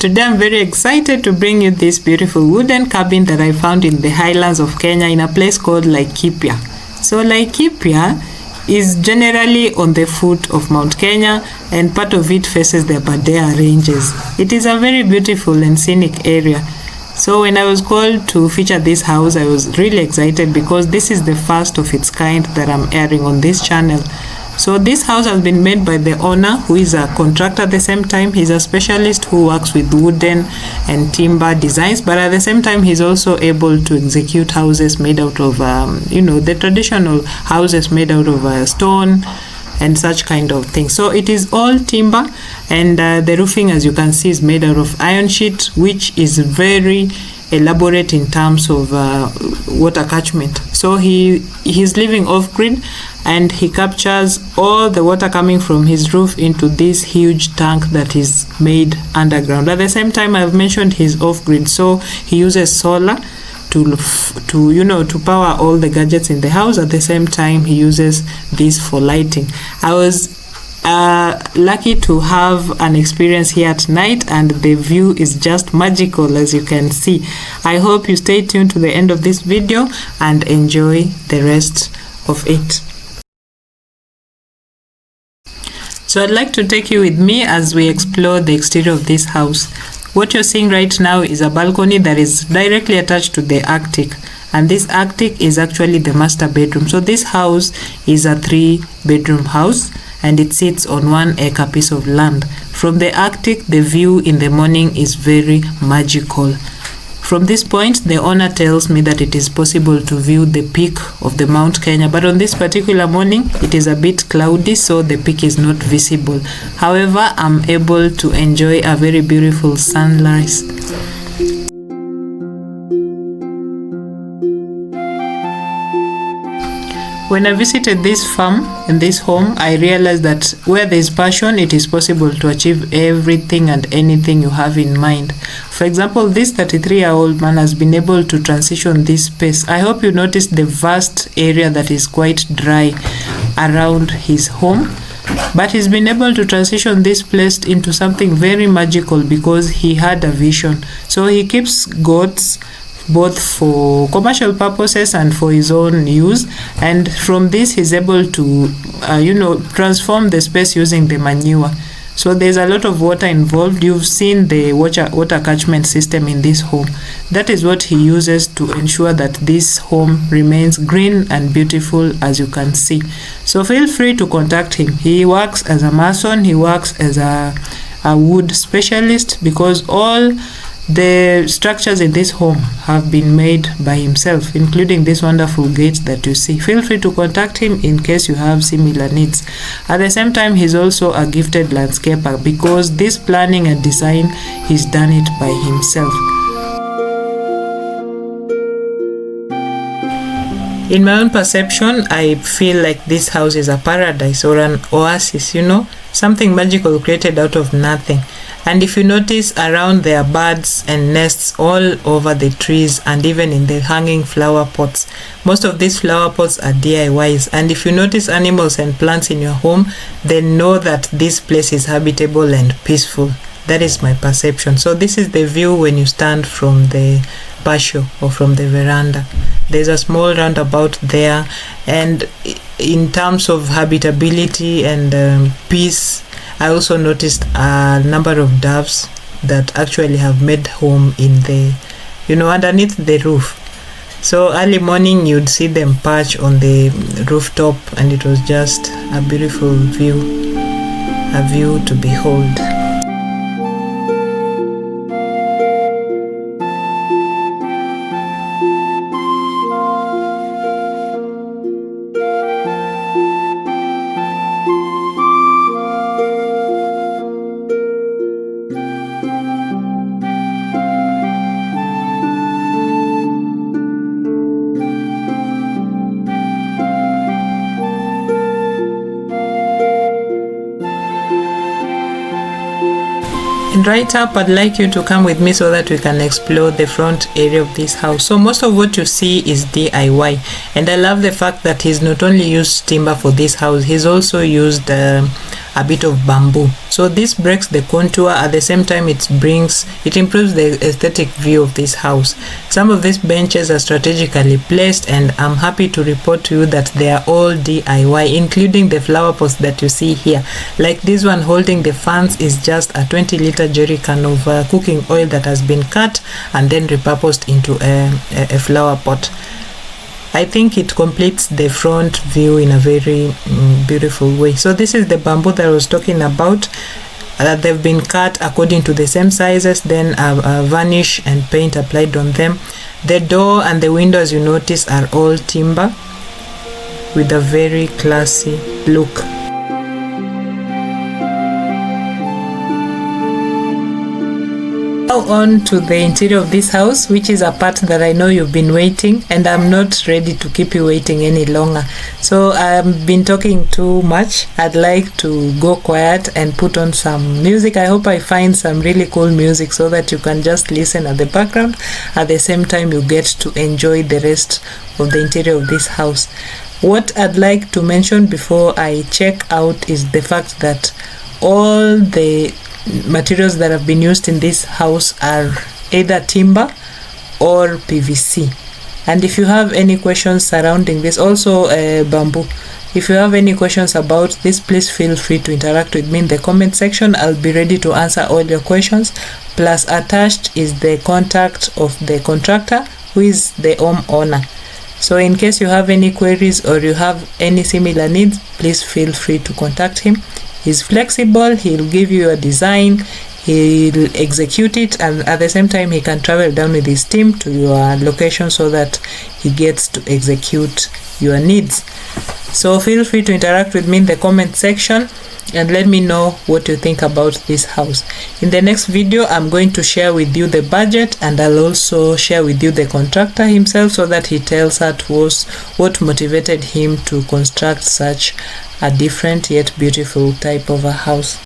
Today I'm very excited to bring you this beautiful wooden cabin that I found in the highlands of Kenya in a place called Laikipia. So Laikipia is generally on the foot of Mount Kenya, and part of it faces the Aberdare Ranges. It is a very beautiful and scenic area. So when I was called to feature this house, I was really excited because this is the first of its kind that I'm airing on this channel. So this house has been made by the owner, who is a contractor at the same time. He's a specialist who works with wooden and timber designs, but at the same time he's also able to execute houses made out of the traditional houses made out of stone and such kind of things. So it is all timber, and the roofing, as you can see, is made out of iron sheet, which is very elaborate in terms of water catchment. So he's living off-grid, and he captures all the water coming from his roof into this huge tank that is made underground. At the same time, I've mentioned he's off-grid, so he uses solar to power all the gadgets in the house. At the same time, he uses this for lighting. I was lucky to have an experience here at night, and the view is just magical, as you can see. I hope you stay tuned to the end of this video and enjoy the rest of it. So I'd like to take you with me as we explore the exterior of this house. What you're seeing right now is a balcony that is directly attached to the attic, and this attic is actually the master bedroom. So this house is a 3-bedroom house, and it sits on 1 acre piece of land. From the attic, the view in the morning is very magical. From this point, the owner tells me that it is possible to view the peak of the Mount Kenya, but on this particular morning, it is a bit cloudy, so the peak is not visible. However, I'm able to enjoy a very beautiful sunrise. When I visited this farm and this home, I realized that where there is passion, it is possible to achieve everything and anything you have in mind. For example, this 33-year-old man has been able to transition this space. I hope you noticed the vast area that is quite dry around his home. But he's been able to transition this place into something very magical because he had a vision. So he keeps goats, both for commercial purposes and for his own use, and from this he's able to transform the space using the manure. So there's a lot of water involved. You've seen the water catchment system in this home. That is what he uses to ensure that this home remains green and beautiful, as you can see. So feel free to contact him. He works as a mason, he works as a wood specialist, because all the structures in this home have been made by himself, including this wonderful gate that you see. Feel free to contact him in case you have similar needs. At the same time, he's also a gifted landscaper, because this planning and design, he's done it by himself. In my own perception, I feel like this house is a paradise or an oasis, something magical created out of nothing. And if you notice, around there are birds and nests all over the trees and even in the hanging flower pots. Most of these flower pots are DIYs, and if you notice animals and plants in your home, then know that this place is habitable and peaceful. That is my perception. So this is the view when you stand from the patio or from the veranda. There's a small roundabout there, and in terms of habitability and peace, I also noticed a number of doves that actually have made home in the, underneath the roof. So early morning you'd see them perch on the rooftop, and it was just a beautiful view, a view to behold. And right up, I'd like you to come with me so that we can explore the front area of this house. So most of what you see is DIY, and I love the fact that he's not only used timber for this house, he's also used a bit of bamboo. So this breaks the contour, at the same time it improves the aesthetic view of this house. Some of these benches are strategically placed, and I'm happy to report to you that they are all DIY, including the flower pots that you see here. Like this one holding the fans is just a 20-liter jerry can of cooking oil that has been cut and then repurposed into a flower pot. I think it completes the front view in a very beautiful way. So this is the bamboo that I was talking about, that they've been cut according to the same sizes, then varnish and paint applied on them. The door and the windows, you notice, are all timber with a very classy look. Now on to the interior of this house, which is a part that I know you've been waiting, and I'm not ready to keep you waiting any longer. So I've been talking too much. I'd like to go quiet and put on some music. I hope I find some really cool music so that you can just listen at the background. At the same time, you get to enjoy the rest of the interior of this house. What I'd like to mention before I check out is the fact that all the materials that have been used in this house are either timber or PVC. And if you have any questions surrounding this, also bamboo, if you have any questions about this, please feel free to interact with me in the comment section. I'll be ready to answer all your questions. Plus attached is the contact of the contractor, who is the homeowner. So in case you have any queries or you have any similar needs, please feel free to contact him. He's flexible, he'll give you a design, he'll execute it, and at the same time he can travel down with his team to your location so that he gets to execute your needs. So feel free to interact with me in the comment section and let me know what you think about this house. In the next video, I'm going to share with you the budget, and I'll also share with you the contractor himself so that he tells us what motivated him to construct such a different yet beautiful type of a house.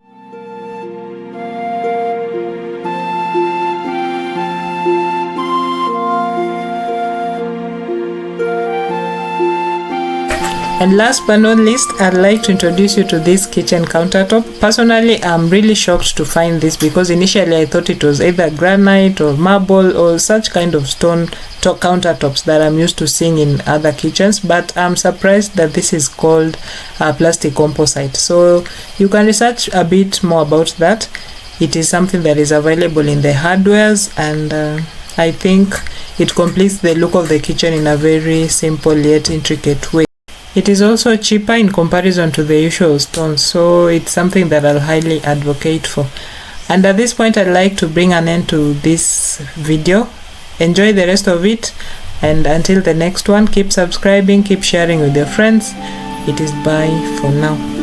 And last but not least, I'd like to introduce you to this kitchen countertop. Personally, I'm really shocked to find this because initially I thought it was either granite or marble or such kind of stone countertops that I'm used to seeing in other kitchens, but I'm surprised that this is called plastic composite. So you can research a bit more about that. It is something that is available in the hardwares, and I think it completes the look of the kitchen in a very simple yet intricate way. It is also cheaper in comparison to the usual stones, so it's something that I'll highly advocate for. And at this point, I'd like to bring an end to this video. Enjoy the rest of it, and until the next one, keep subscribing, keep sharing with your friends. It is bye for now.